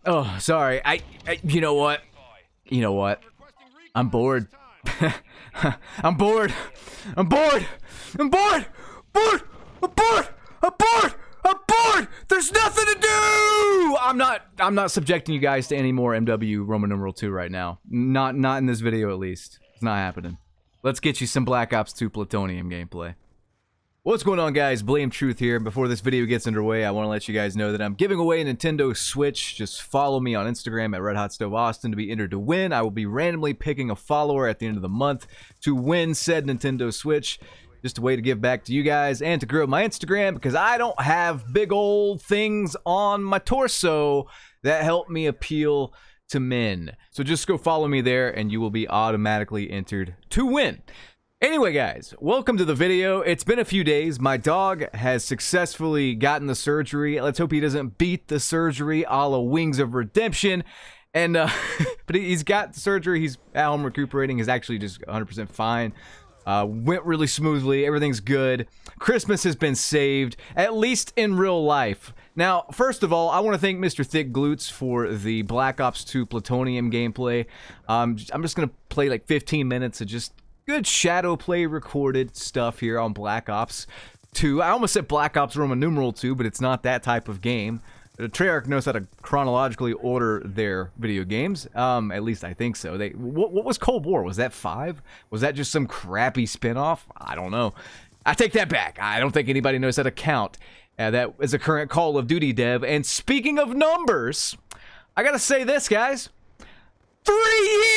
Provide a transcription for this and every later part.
Oh, sorry. You know what? You know what? I'm bored. I'm bored. I'm bored. I'm bored. Bored. I'm bored. I'm bored. I'm bored. There's nothing to do. I'm not subjecting you guys to any more MW Roman numeral 2 right now. Not in this video at least. It's not happening. Let's get you some Black Ops 2 Plutonium gameplay. What's going on, guys? Blame Truth here. Before this video gets underway, I want to let you guys know that I'm giving away a Nintendo Switch. Just follow me on Instagram at RedHotStoveAustin to be entered to win. I will be randomly picking a follower at the end of the month to win said Nintendo Switch. Just a way to give back to you guys and to grow my Instagram, because I don't have big old things on my torso that help me appeal to men. So just go follow me there and you will be automatically entered to win. Anyway, guys, welcome to the video. It's been a few days. My dog has successfully gotten the surgery. Let's hope he doesn't beat the surgery a la Wings of Redemption. And, but he's got the surgery. He's at home recuperating. He's actually just 100% fine. Went really smoothly. Everything's good. Christmas has been saved, at least in real life. Now, first of all, I want to thank Mr. Thick Glutes for the Black Ops 2 Plutonium gameplay. I'm just going to play like 15 minutes of just good shadow play recorded stuff here on Black Ops 2. I almost said Black Ops Roman numeral 2, but it's not that type of game. Treyarch knows how to chronologically order their video games. At least I think so. What was Cold War? Was that 5? Was that just some crappy spin-off? I don't know. I take that back. I don't think anybody knows how to count. That is a current Call of Duty dev. And speaking of numbers, I gotta say this, guys. 3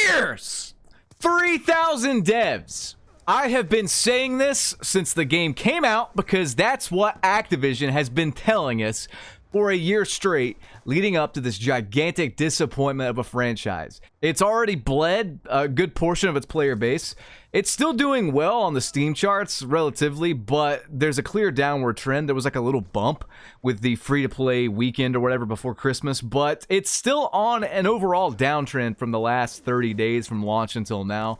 years! 3,000 devs. I have been saying this since the game came out because that's what Activision has been telling us for a year straight, leading up to this gigantic disappointment of a franchise. It's already bled a good portion of its player base. It's still doing well on the Steam charts relatively, but there's a clear downward trend. There was like a little bump with the free-to-play weekend or whatever before Christmas, but it's still on an overall downtrend from the last 30 days from launch until now.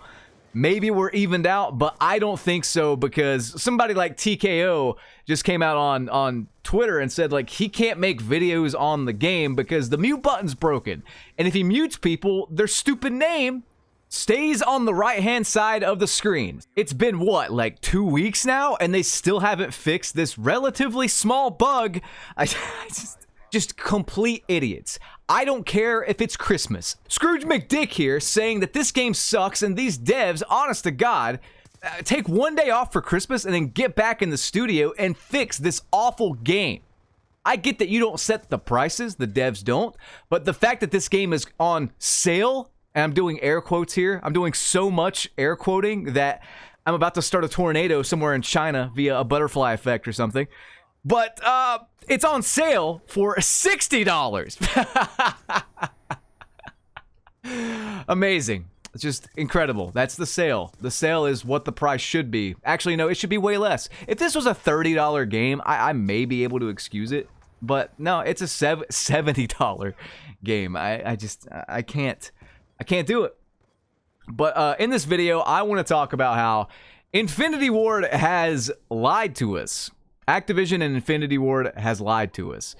Maybe we're evened out, but I don't think so, because somebody like TKO just came out on Twitter and said, like, he can't make videos on the game because the mute button's broken. And if he mutes people, their stupid name stays on the right-hand side of the screen. It's been, what, like 2 weeks now? And they still haven't fixed this relatively small bug. Just complete idiots. I don't care if it's Christmas. Scrooge McDick here saying that this game sucks and these devs, honest to God, take one day off for Christmas and then get back in the studio and fix this awful game. I get that you don't set the prices, the devs don't, but the fact that this game is on sale, and I'm doing air quotes here, I'm doing so much air quoting that I'm about to start a tornado somewhere in China via a butterfly effect or something. But it's on sale for $60. Amazing. It's just incredible. That's the sale. The sale is what the price should be. Actually, no, it should be way less. If this was a $30 game, I may be able to excuse it. But no, it's a $70 game. I can't do it. But in this video, I want to talk about how Infinity Ward has lied to us. Activision and Infinity Ward has lied to us.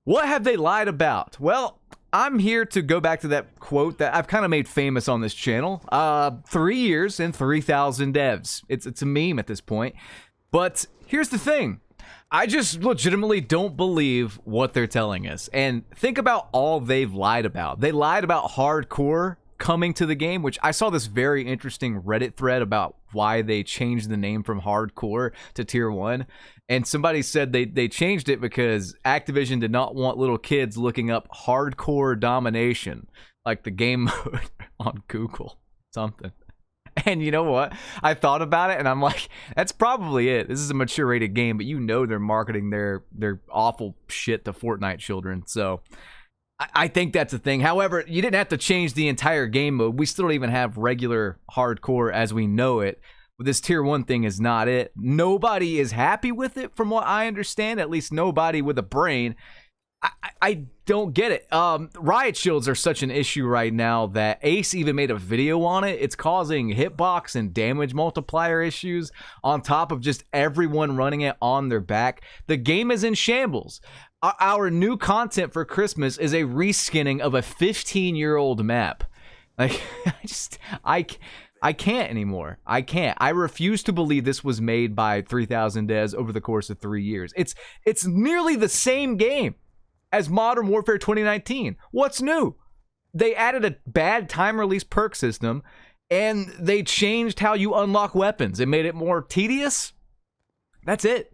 What have they lied about? Well, I'm here to go back to that quote that I've kind of made famous on this channel. 3 years and 3,000 devs. It's a meme at this point. But here's the thing. I just legitimately don't believe what they're telling us. And think about all they've lied about. They lied about hardcore coming to the game, which I saw this very interesting Reddit thread about why they changed the name from hardcore to tier 1. And somebody said they changed it because Activision did not want little kids looking up hardcore domination, like the game mode on Google, something. And you know what? I thought about it and I'm like, that's probably it. This is a mature rated game, but you know they're marketing their awful shit to Fortnite children. So I think that's a thing. However, you didn't have to change the entire game mode. We still don't even have regular hardcore as we know it. But this tier 1 thing is not it. Nobody is happy with it from what I understand. At least nobody with a brain. I don't get it. Riot shields are such an issue right now that Ace even made a video on it. It's causing hitbox and damage multiplier issues on top of just everyone running it on their back. The game is in shambles. Our new content for Christmas is a reskinning of a 15-year-old map. Like, I can't anymore. I can't. I refuse to believe this was made by 3,000 devs over the course of 3 years. It's nearly the same game as Modern Warfare 2019. What's new? They added a bad time release perk system, and they changed how you unlock weapons. It made it more tedious. That's it.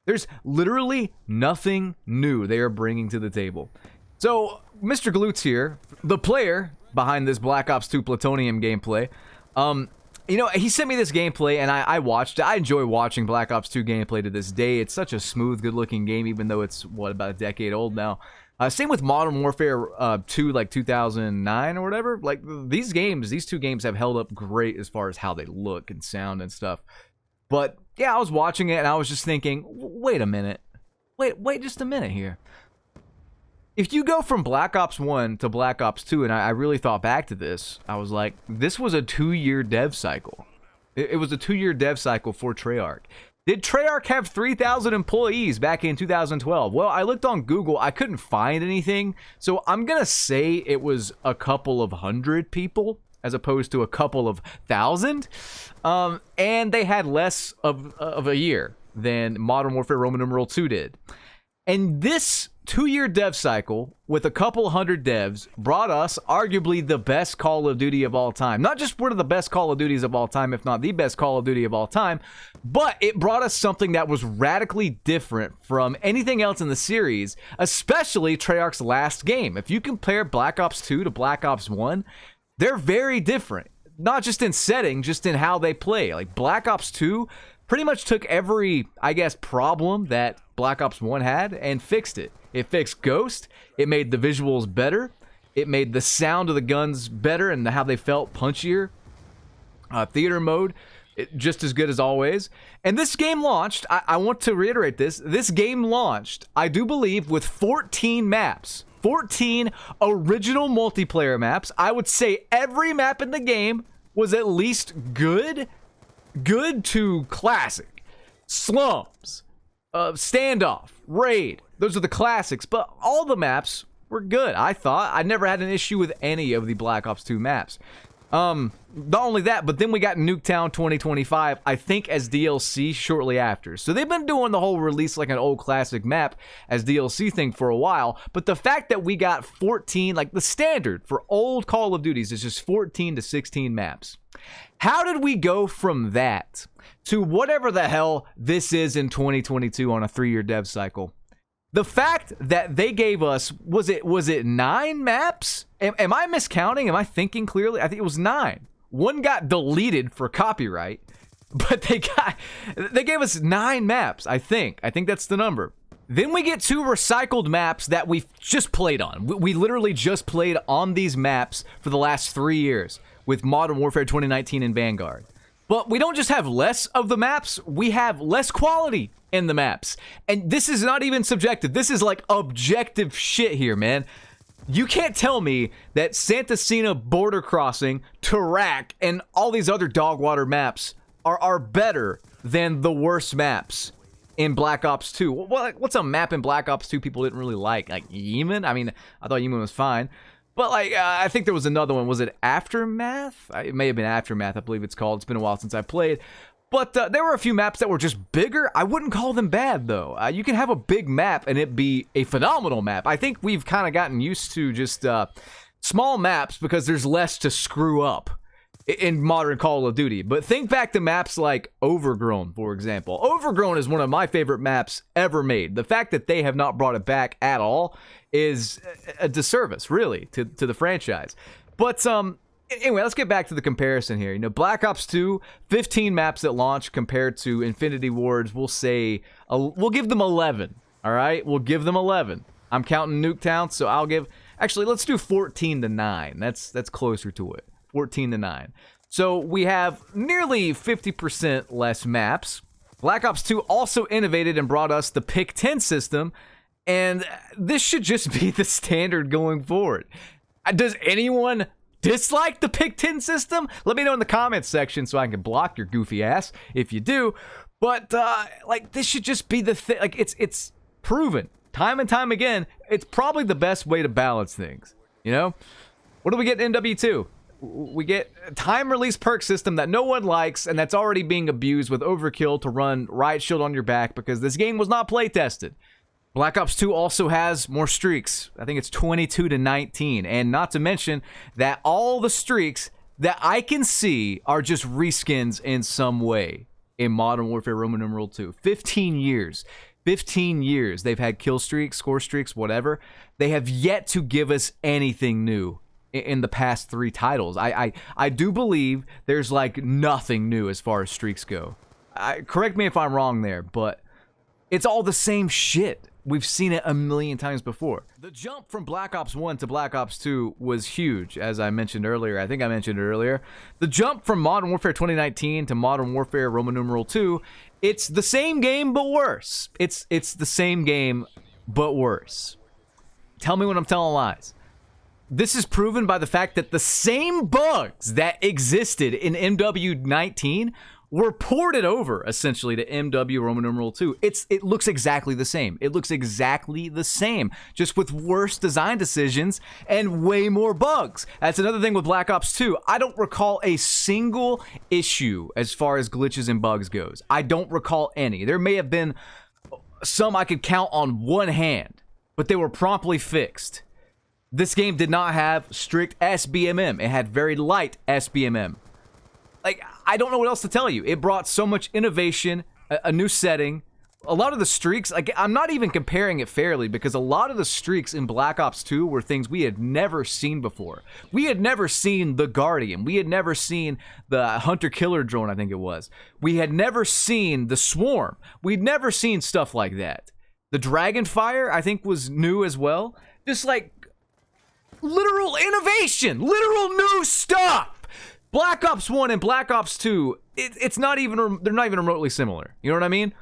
There's literally nothing new they are bringing to the table. So, Mr. Glutes here, the player behind this Black Ops 2 Plutonium gameplay, you know, he sent me this gameplay, and I watched it. I enjoy watching Black Ops 2 gameplay to this day. It's such a smooth, good-looking game, even though it's, what, about a decade old now. Same with Modern Warfare 2, like 2009 or whatever. Like, these two games have held up great as far as how they look and sound and stuff. But, yeah, I was watching it, and I was just thinking, wait a minute. Wait just a minute here. If you go from Black Ops 1 to Black Ops 2, and I really thought back to this, I was like, this was a 2-year dev cycle. It was a 2-year dev cycle for Treyarch. Did Treyarch have 3,000 employees back in 2012? Well, I looked on Google. I couldn't find anything. So I'm going to say it was a couple of hundred people as opposed to a couple of thousand. And they had less of a year than Modern Warfare Roman numeral 2 did. And this 2-year dev cycle with a couple hundred devs brought us arguably the best Call of Duty of all time. Not just one of the best Call of Duties of all time, if not the best Call of Duty of all time, but it brought us something that was radically different from anything else in the series, especially Treyarch's last game. If you compare Black Ops 2 to Black Ops 1, they're very different. Not just in setting, just in how they play. Like, Black Ops 2 pretty much took every, I guess, problem that Black Ops 1 had and fixed it. It fixed Ghost. It made the visuals better. It made the sound of the guns better and how they felt punchier. Theater mode, just as good as always. And this game launched, I want to reiterate this, this game launched, I do believe, with 14 maps. 14 original multiplayer maps. I would say every map in the game was at least good to classic. Slums, Standoff, Raid. Those are the classics, but all the maps were good, I thought. I never had an issue with any of the Black Ops 2 maps. Not only that, but then we got Nuketown 2025, I think, as DLC shortly after. So they've been doing the whole release like an old classic map as DLC thing for a while, but the fact that we got 14, like the standard for old Call of Duties is just 14 to 16 maps. How did we go from that to whatever the hell this is in 2022 on a 3-year dev cycle? The fact that they gave us, was it 9 maps? Am I miscounting? Am I thinking clearly? I think it was 9. One got deleted for copyright, but they gave us 9 maps, I think. I think that's the number. Then we get 2 recycled maps that we've just played on. We literally just played on these maps for the last 3 years with Modern Warfare 2019 and Vanguard. But we don't just have less of the maps, we have less quality in the maps. And this is not even subjective. This is like objective shit here, man. You can't tell me that Santacena Border Crossing, Tarak, and all these other Dogwater maps are better than the worst maps in Black Ops 2. What's a map in Black Ops 2 people didn't really like? Like Yemen? I mean, I thought Yemen was fine. But, like, I think there was another one. Was it Aftermath? It may have been Aftermath, I believe it's called. It's been a while since I played. But there were a few maps that were just bigger. I wouldn't call them bad, though. You can have a big map and it be a phenomenal map. I think we've kind of gotten used to just small maps because there's less to screw up in modern Call of Duty. But think back to maps like Overgrown, for example. Overgrown is one of my favorite maps ever made. The fact that they have not brought it back at all is a disservice, really, to the franchise. But anyway, let's get back to the comparison here. You know, Black Ops 2, 15 maps at launch compared to Infinity Ward's, we'll say, we'll give them 11, all right? We'll give them 11. I'm counting Nuketown, so I'll give, actually, let's do 14 to 9. That's closer to it, 14 to 9. So we have nearly 50% less maps. Black Ops 2 also innovated and brought us the Pick 10 system, And this should just be the standard going forward. Does anyone dislike the Pick 10 system? Let me know in the comments section so I can block your goofy ass if you do. But like, this should just be the thing. Like, it's proven time and time again. It's probably the best way to balance things. You know, what do we get in MW2? We get a time release perk system that no one likes, and that's already being abused with overkill to run Riot Shield on your back because this game was not play tested. Black Ops 2 also has more streaks. I think it's 22 to 19. And not to mention that all the streaks that I can see are just reskins in some way in Modern Warfare Roman numeral 2. 15 years. 15 years they've had kill streaks, score streaks, whatever. They have yet to give us anything new in the past 3 titles. I do believe there's like nothing new as far as streaks go. Correct me if I'm wrong there, but it's all the same shit. We've seen it a million times before. The jump from Black Ops 1 to Black Ops 2 was huge, as I mentioned earlier. I think I mentioned it earlier. The jump from Modern Warfare 2019 to Modern Warfare Roman numeral 2, it's the same game but worse. It's the same game but worse. Tell me when I'm telling lies. This is proven by the fact that the same bugs that existed in MW19 were ported over, essentially, to MW Roman numeral 2. It looks exactly the same. It looks exactly the same, just with worse design decisions and way more bugs. That's another thing with Black Ops 2. I don't recall a single issue as far as glitches and bugs goes. I don't recall any. There may have been some I could count on one hand, but they were promptly fixed. This game did not have strict SBMM. It had very light SBMM. Like, I don't know what else to tell you. It brought so much innovation, a new setting. A lot of the streaks, like, I'm not even comparing it fairly because a lot of the streaks in Black Ops 2 were things we had never seen before. We had never seen the Guardian. We had never seen the Hunter-Killer drone, I think it was. We had never seen the Swarm. We'd never seen stuff like that. The Dragonfire, I think, was new as well. Just, like, literal innovation. Literal new stuff. Black Ops 1 and Black Ops 2, it's not even, they're not even remotely similar. You know what I mean?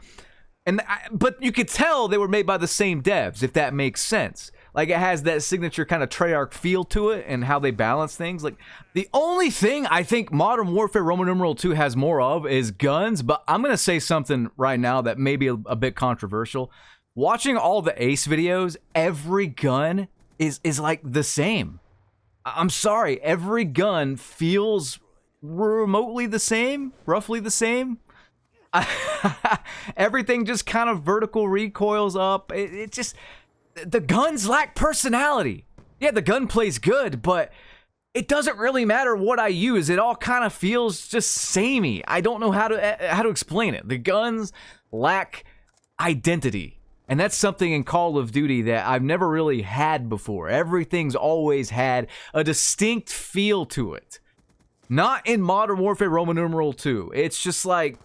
But you could tell they were made by the same devs, if that makes sense. Like, it has that signature kind of Treyarch feel to it and how they balance things. Like, the only thing I think Modern Warfare Roman numeral 2 has more of is guns, but I'm going to say something right now that may be a bit controversial. Watching all the Ace videos, every gun is like the same. I'm sorry, every gun feels remotely the same, roughly the same. Everything just kind of vertical recoils up. It just, the guns lack personality. Yeah, the gun plays good, but it doesn't really matter what I use. It all kind of feels just samey. I don't know how to explain it. The guns lack identity. And that's something in Call of Duty that I've never really had before. Everything's always had a distinct feel to it. Not in Modern Warfare Roman numeral 2. It's just like,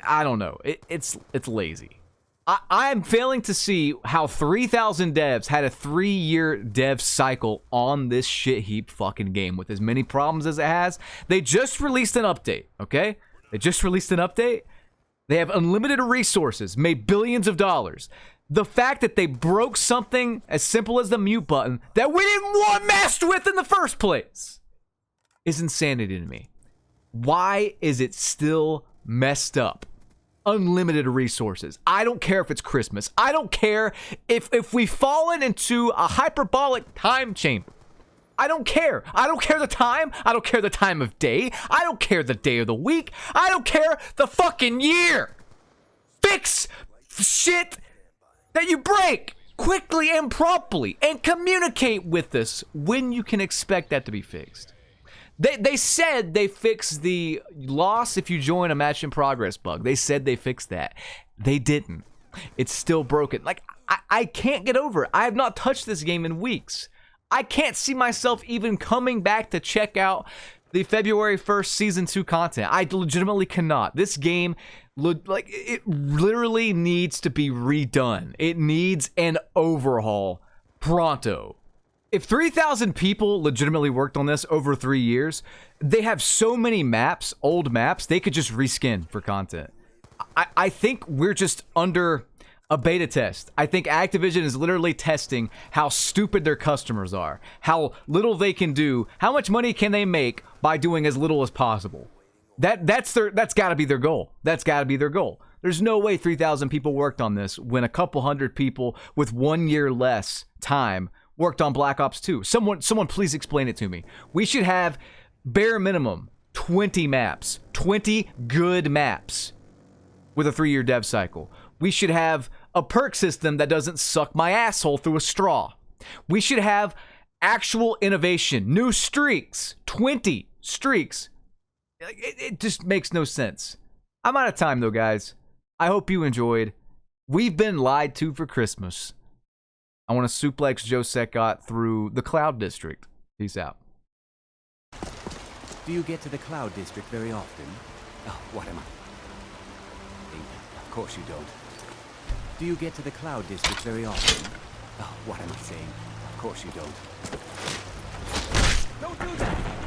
I don't know. It's lazy. I'm failing to see how 3,000 devs had a 3-year dev cycle on this shit heap fucking game with as many problems as it has. They just released an update, okay? They just released an update. They have unlimited resources, made billions of dollars. The fact that they broke something as simple as the mute button that we didn't want messed with in the first place is insanity to me. Why is it still messed up? Unlimited resources. I don't care if it's Christmas. I don't care if we've fallen into a hyperbolic time chamber. I don't care. I don't care the time. I don't care the time of day. I don't care the day of the week. I don't care the fucking year. Fix shit that you break quickly and promptly, and communicate with us when you can expect that to be fixed. They said they fixed the loss if you join a match in progress bug. They said they fixed that. They didn't. It's still broken. Like, I can't get over it. I have not touched this game in weeks. I can't see myself even coming back to check out the February 1st Season 2 content. I legitimately cannot. This game, like, it literally needs to be redone. It needs an overhaul pronto. If 3,000 people legitimately worked on this over 3 years, they have so many maps, old maps, they could just reskin for content. I think we're just A beta test. I think Activision is literally testing how stupid their customers are, how little they can do, how much money can they make by doing as little as possible. That's got to be their goal. That's got to be their goal. There's no way 3,000 people worked on this when a couple hundred people with 1 year less time worked on Black Ops 2. Someone please explain it to me. We should have bare minimum 20 maps, 20 good maps with a 3-year dev cycle. We should have a perk system that doesn't suck my asshole through a straw. We should have actual innovation, new streaks, 20 streaks. It just makes no sense. I'm out of time though, guys. I hope you enjoyed. We've been lied to for Christmas. I want to suplex Joe Secott through the Cloud District. Peace out. Do you get to the Cloud District very often? Oh, what am I? Of course you don't. Do you get to the Cloud District very often? Oh, what am I saying? Of course you don't. Don't do that!